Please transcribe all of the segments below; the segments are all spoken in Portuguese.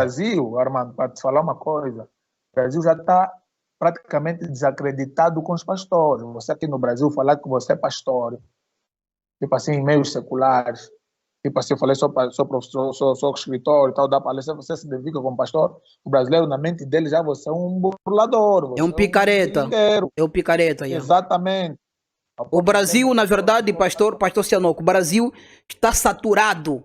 Brasil, Armando, para te falar uma coisa, o Brasil já está praticamente desacreditado com os pastores. Você aqui no Brasil falar que você é pastor, tipo assim, em meios seculares, tipo assim, eu falei, sou professor, sou escritor e tal, dá palestra, você se identifica como pastor, o brasileiro, na mente dele, já você é um burlador, É um você é um picareta. seringueiro. É um picareta, já. Exatamente. A O ponto de Brasil, termos na pessoas que verdade, vão estar... pastor Cianoco, o Brasil está saturado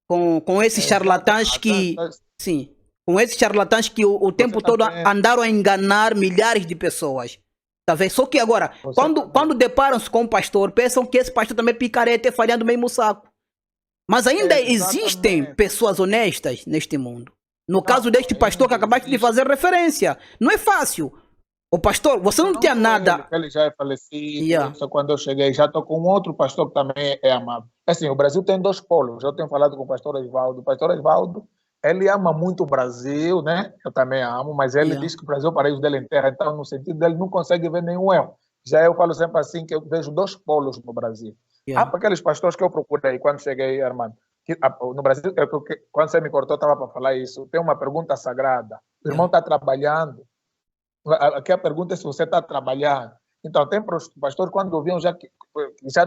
com esses Exato. charlatãs que, sim, com esses charlatãs que o Você tempo está todo vendo, andaram a enganar milhares de pessoas. Tá vendo? Só que agora, você está quando vendo. deparam-se com um pastor, pensam que esse pastor também é picareta e falhando mesmo o saco. Mas ainda existem Exatamente. pessoas honestas neste mundo. No Não, caso deste pastor que ainda acabaste de existe. fazer referência, não é fácil. O pastor, você não Não tinha só ele, nada. que ele já é falecido. Yeah, Só quando eu cheguei, já estou com um outro pastor que também é amável. Assim, o Brasil tem dois polos. Eu tenho falado com o pastor Osvaldo. O pastor Osvaldo, ele ama muito o Brasil, né? Eu também amo, mas ele yeah, diz que o Brasil é o paraíso dele em terra. Então, no sentido dele, não consegue ver nenhum erro. Já eu falo sempre assim, que eu vejo dois polos no Brasil. Há yeah, aqueles pastores que eu procurei quando cheguei, Armando. No Brasil, quando você me cortou, estava para falar isso. Tem uma pergunta sagrada. O irmão yeah. está trabalhando. Aqui a pergunta é se você está trabalhando. Então, tem pastores, quando ouviam, já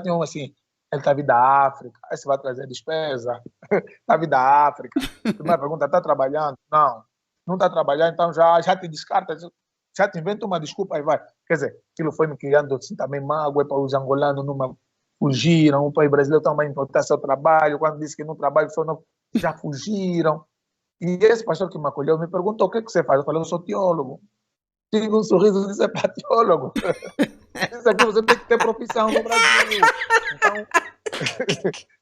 tinham assim, ele está vindo da África, aí você vai trazer despesa, está vindo da África. Primeira pergunta, está trabalhando? Não, não está trabalhando, então já te descarta, já te inventa uma desculpa e vai. Quer dizer, aquilo foi me criando assim, também mágoa para os angolanos numa fugiram, o país brasileiro também importar seu trabalho, quando disse que não trabalha, já fugiram. E esse pastor que me acolheu me perguntou, o que você faz? Eu falei, eu sou teólogo. Tive um sorriso, disse, é para teólogo. Isso aqui você tem que ter profissão no Brasil. Então,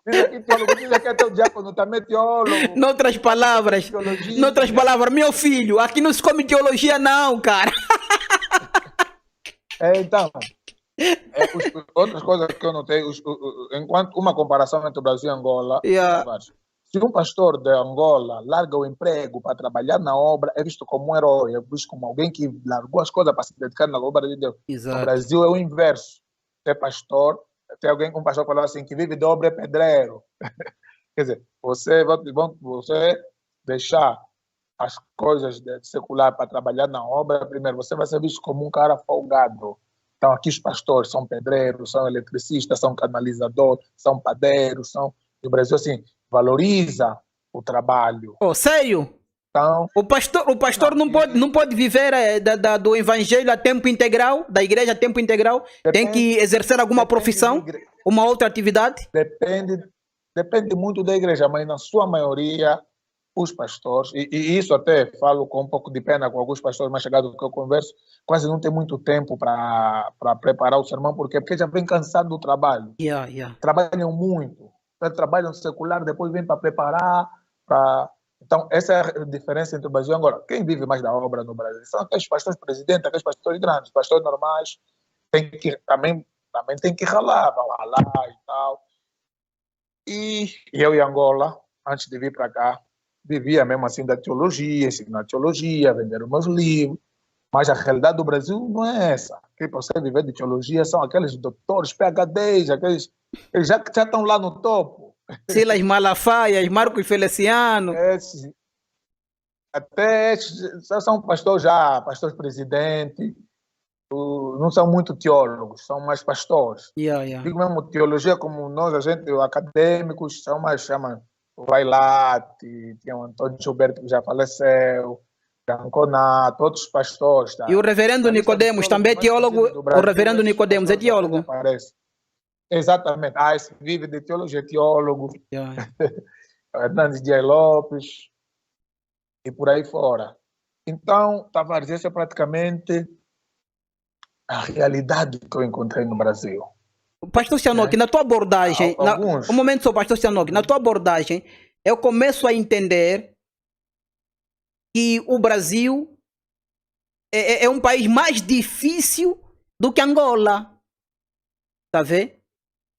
diz aqui teólogo, diz aqui até o diácono também é teólogo. Noutras palavras, noutras Teologia. palavras, meu filho, aqui não se come teologia não, cara. Então, outras coisas que eu notei, enquanto uma comparação entre o Brasil e Angola, Yeah. Tavares, se um pastor de Angola larga o emprego para trabalhar na obra, é visto como um herói, é visto como alguém que largou as coisas para se dedicar na obra de Deus. No Exato. Brasil é o inverso. Ser pastor, tem alguém com um pastor falou assim, que vive de obra é pedreiro. Quer dizer, você deixar as coisas de secular para trabalhar na obra, primeiro, você vai ser visto como um cara folgado. Então, aqui os pastores são pedreiros, são eletricistas, são canalizadores, são padeiros, são... E o Brasil, assim, valoriza o trabalho. Oh, sério? Então, O pastor não, não pode viver do evangelho a tempo integral, da igreja a tempo integral? Tem depende, que exercer alguma depende, profissão? Uma outra atividade? depende, depende muito da igreja, mas na sua maioria, os pastores, e isso até falo com um pouco de pena com alguns pastores mais chegados que eu converso, quase não tem muito tempo para preparar o sermão, porque já vem cansado do trabalho. Yeah, yeah. Trabalham muito, trabalham secular, depois vêm para preparar, para... Então, essa é a diferença entre o Brasil e Angola. Quem vive mais da obra no Brasil são aqueles pastores presidentes, aqueles pastores grandes, pastores normais, também tem que ralar, vão ralar e tal. E eu em Angola, antes de vir para cá, vivia mesmo assim da teologia, ensinar teologia, vender os meus livros. Mas a realidade do Brasil não é essa. Quem consegue viver de teologia são aqueles doutores, PhDs, aqueles que já estão lá no topo. Silas Malafaia, Marcos Feliciano. Esses, até esses são pastores presidentes, não são muito teólogos, são mais pastores. Yeah, yeah. Digo mesmo teologia como nós, a gente, acadêmicos, são mais, chamam o Vailate, tinha o Antônio Gilberto que já faleceu, Branconato, outros pastores. Tá? E o reverendo A lista de Nicodemos teólogos também é mais teólogo. conhecidos do O Brasil, reverendo esses Nicodemos é pastores às vezes teólogo. aparecem. Exatamente. Esse vive de teologia, é teólogo, Yeah. Hernandes Dias Lopes, e por aí fora. Então, Tavares, essa é praticamente a realidade que eu encontrei no Brasil. Pastor Cianoki, na tua abordagem, Alguns. um momento só, Pastor Cianoki, na tua abordagem, eu começo a entender que o Brasil é um país mais difícil do que Angola. Tá vendo?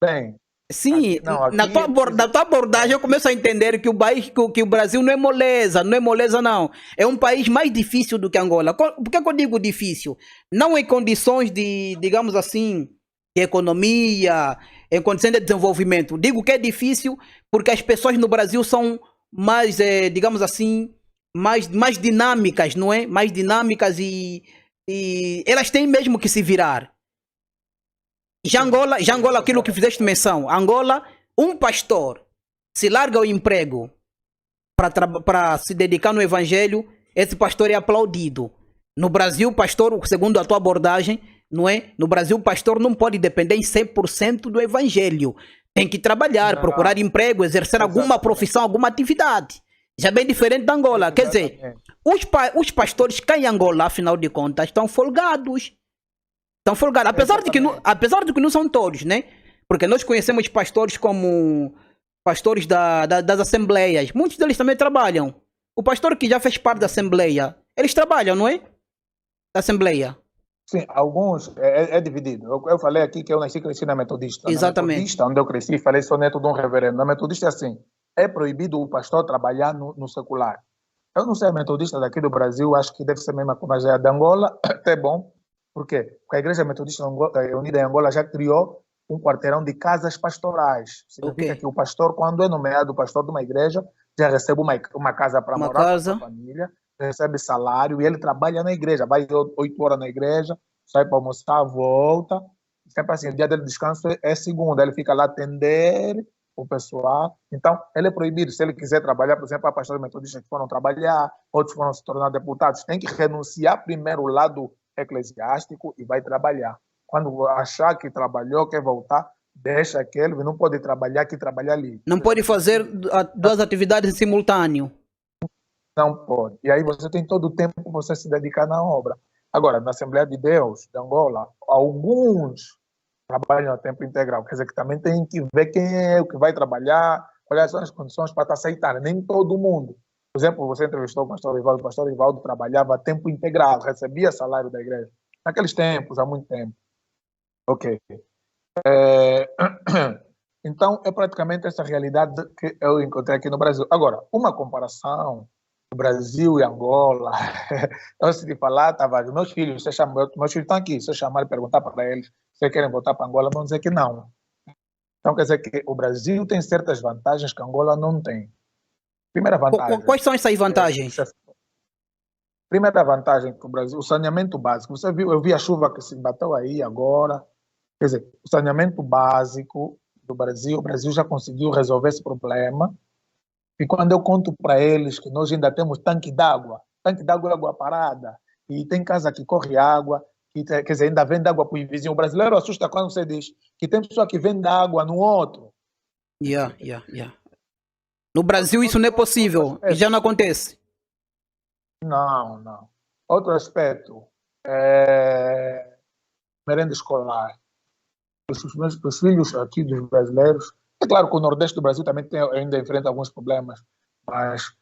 Bem, Sim, não, na tua abordagem eu começo a entender que o Brasil não é moleza, não é moleza não. É um país mais difícil do que Angola. Por que eu digo difícil? Não em condições de, digamos assim, de economia, em condições de desenvolvimento. Digo que é difícil porque as pessoas no Brasil são mais, digamos assim, mais dinâmicas, não é? Mais dinâmicas e elas têm mesmo que se virar. Já Angola, aquilo que fizeste menção, Angola, um pastor se larga o emprego para se dedicar no evangelho, esse pastor é aplaudido. No Brasil, pastor, segundo a tua abordagem, não é? No Brasil, o pastor não pode depender em 100% do evangelho. Tem que trabalhar, procurar emprego, exercer alguma profissão, alguma atividade. Já é bem diferente da Angola. Quer dizer, os pastores cá em Angola, afinal de contas, estão folgados. Estão folgados. Apesar de que não são todos, né? Porque nós conhecemos pastores como pastores das assembleias. Muitos deles também trabalham. O pastor que já fez parte da assembleia, eles trabalham, não é? Da assembleia. Sim, alguns é dividido. Eu falei aqui que eu nasci e cresci na Metodista. Exatamente. Na Metodista, onde eu cresci, falei sou neto de um reverendo. Na Metodista é assim, é proibido o pastor trabalhar no secular. Eu não sei a Metodista daqui do Brasil, acho que deve ser a mesma coisa, mas a de Angola até bom. Por quê? Porque a Igreja Metodista Unida em Angola já criou um quarteirão de casas pastorais. Significa que o pastor, quando é nomeado pastor de uma igreja, já recebe uma casa para morar com a sua família, recebe salário e ele trabalha na igreja, vai 8 horas na igreja, sai para almoçar, volta. Sempre assim, o dia dele de descanso é segunda, ele fica lá atender o pessoal. Então, ele é proibido. Se ele quiser trabalhar, por exemplo, há pastores metodistas que foram trabalhar, outros foram se tornar deputados, tem que renunciar primeiro o lado eclesiástico e vai trabalhar. Quando achar que trabalhou, quer voltar, deixa aquele, não pode trabalhar aqui, trabalhar ali. Não pode fazer duas atividades em simultâneo. Não pode. E aí você tem todo o tempo para você se dedicar na obra. Agora, na Assembleia de Deus de Angola, alguns trabalham a tempo integral. Quer dizer que também tem que ver quem é o que vai trabalhar, quais são as condições para te aceitar. Nem todo mundo. Por exemplo, você entrevistou o pastor Rivaldo trabalhava a tempo integral, recebia salário da igreja. Naqueles tempos, há muito tempo. Ok. Então, é praticamente essa realidade que eu encontrei aqui no Brasil. Agora, uma comparação do Brasil e Angola, antes de falar, Tavares, meus filhos estão aqui, se eu chamar e perguntar para eles se querem voltar para Angola, vão dizer que não. Então, quer dizer que o Brasil tem certas vantagens que Angola não tem. Primeira vantagem. Quais são essas vantagens? Primeira vantagem que o Brasil, o saneamento básico. Você viu, eu vi a chuva que se bateu aí agora. Quer dizer, o saneamento básico do Brasil, o Brasil já conseguiu resolver esse problema. E quando eu conto para eles que nós ainda temos tanque d'água é água parada, e tem casa que corre água, quer dizer, ainda vende água para o vizinho. O brasileiro assusta quando você diz que tem pessoa que vende água no outro. Yeah. No Brasil isso não é possível, já não acontece. Não. Outro aspecto é merenda escolar. Os filhos aqui dos brasileiros, é claro que o Nordeste do Brasil também ainda enfrenta alguns problemas, mas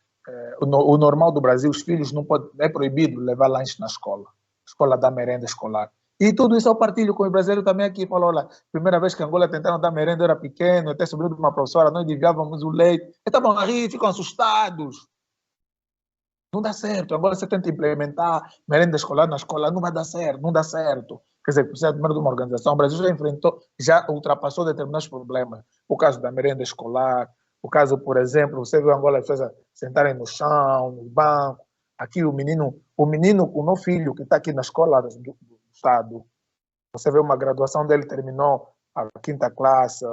o normal do Brasil, os filhos não podem, é proibido levar lanche na escola. A escola dá merenda escolar. E tudo isso eu partilho com o brasileiro também aqui. Falou, olha, primeira vez que Angola tentaram dar merenda, eu era pequeno, até subiu de uma professora, nós desviávamos o leite. Estavam a rir, ficam assustados. Não dá certo. Agora você tenta implementar merenda escolar na escola, não vai dar certo, não dá certo. Quer dizer, precisa primeiro de uma organização. O Brasil já ultrapassou determinados problemas. O caso da merenda escolar, o caso, por exemplo, você viu Angola, as pessoas sentarem no chão, no banco. Aqui o menino, o meu filho que está aqui na escola do Estado, você vê uma graduação dele, terminou a 5ª classe,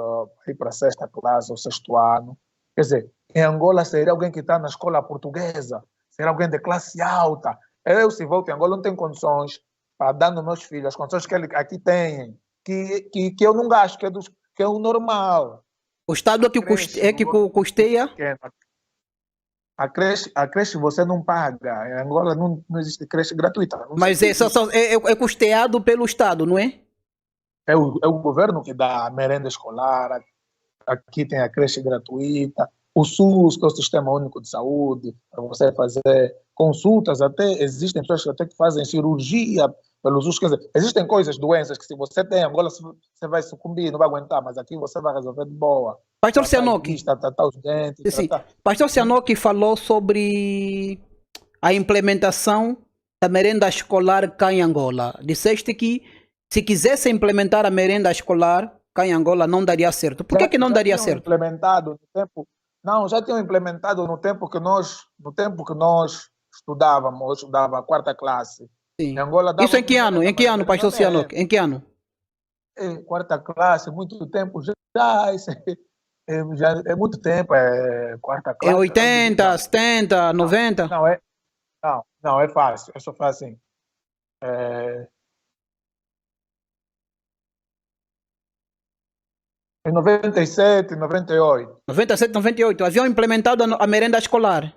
ir para a 6ª classe, ou 6º ano. Quer dizer, em Angola seria alguém que está na escola portuguesa, seria alguém de classe alta. Eu, se volto em Angola, não tenho condições para dar nos meus filhos as condições que ele aqui tem, que eu não gasto, que é o normal. O Estado é que custeia? A creche você não paga. Em Angola não existe creche gratuita. Mas é custeado pelo Estado, não é? É o governo que dá a merenda escolar, aqui tem a creche gratuita, o SUS, que é o Sistema Único de Saúde, para você fazer consultas, até existem pessoas que até que fazem cirurgia pelo SUS. Quer dizer, existem doenças que se você tem em Angola, você vai sucumbir, não vai aguentar, mas aqui você vai resolver de boa. Pastor Sianoki, tratar os dentes. Pastor Sianoki falou sobre a implementação da merenda escolar cá em Angola. Disseste que se quisesse implementar a merenda escolar cá em Angola não daria certo. Por que não daria certo? Já tinham implementado no tempo estudávamos, eu estudava a quarta classe. Sim. Em Angola Isso em dava que ano? Em que ano, pastor também. Cianoc? Em que ano? Quarta classe, muito tempo já, isso já é muito tempo, quarta Em classe. 80, Não, 70, não, 90? não, é fácil, é só fácil assim. Em 97, 98. 97, 98. Haviam implementado a merenda escolar.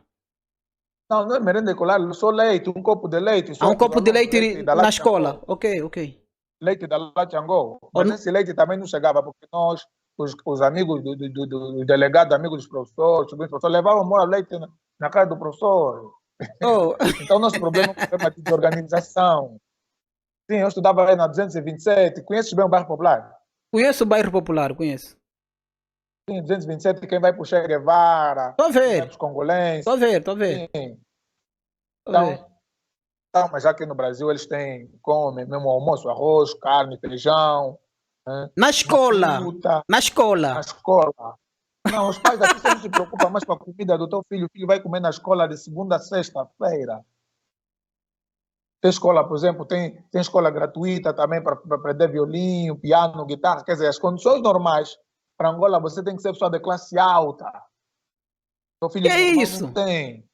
Não, não é merenda escolar, só leite, um copo de leite, Há só um para os copo de alunos, leite leite da na Late escola. Angol, Ok, ok. leite da Late Angol. Ou Mas esse leite também não chegava, porque nós, os amigos do delegado, amigos dos professores, sobrinhos dos professores, levavam o leite na casa do professor. oh. Então, nosso problema é um problema de organização. Sim, eu estudava aí na 227. Conheces bem o bairro Popular? Conheço o bairro popular, conheço. Sim, 227, quem vai para o Che Guevara, Estou a quem vai para ver, os congolenses. estou a ver. Sim. Tô a ver. Então, mas aqui no Brasil eles comem mesmo almoço, arroz, carne, feijão, né? Na Uma escola, fruta, na escola. na escola. Não, os pais aqui não se preocupam mais com a comida do teu filho. O filho vai comer na escola de segunda a sexta-feira. Tem escola, por exemplo, tem escola gratuita também para aprender violino, piano, guitarra. Quer dizer, as condições normais para Angola você tem que ser pessoa de classe alta. Teu Que filho é normal não isso? tem.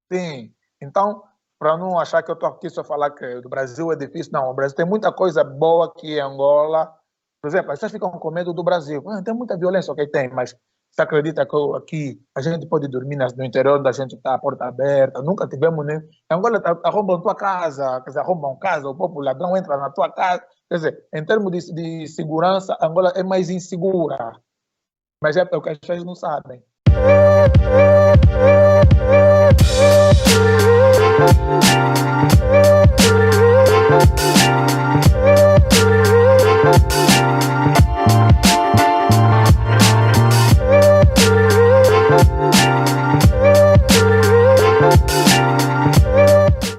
Tem. Então, para não achar que eu estou aqui só falar que o Brasil é difícil, não. O Brasil tem muita coisa boa aqui em Angola. Por exemplo, as pessoas ficam com medo do Brasil. Tem muita violência, ok, tem, mas você acredita que aqui a gente pode dormir no interior da gente está a porta aberta? Nunca tivemos nem. Em Angola arrombam tua casa, quer dizer, arrombam casa, o povo ladrão entra na tua casa. Quer dizer, em termos de segurança, Angola é mais insegura. Mas é o que as pessoas não sabem.